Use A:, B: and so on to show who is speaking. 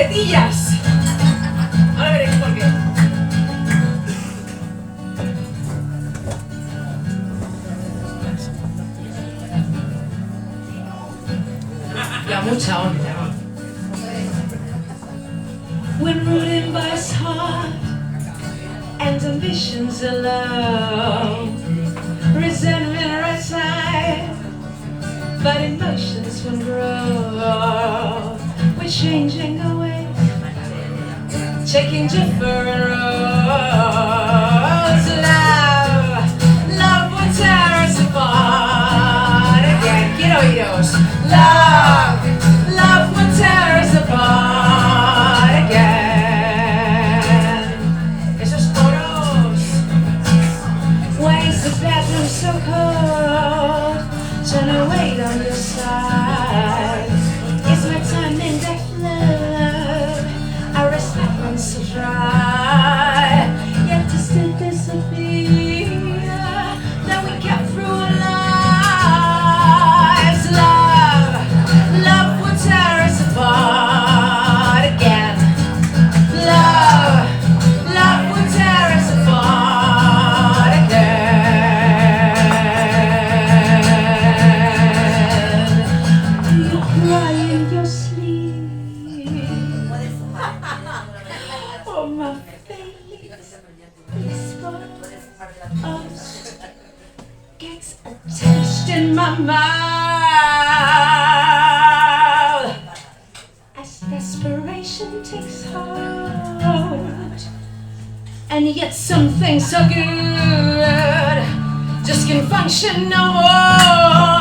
A: ¡Tetillas! Ahora veréis por qué. Ya, mucha onda. When ruling by his heart and ambitions alone, resentment right side, but emotions will grow. We're changing our ways, taking different roads. Love will tear us apart again. Quiero oíros. Love will tear us apart again. Esos coros. Why is the bathroom so cold? Turn away on your side. It's my time in death, love. I respect one so dry. Yet to still disappear. That we get through our lives. Love will tear us apart again. Love will tear us apart again. You cry in your sleep. Oh, my face. This us gets attached in my mouth as desperation takes hold. And yet something so good just can function no more.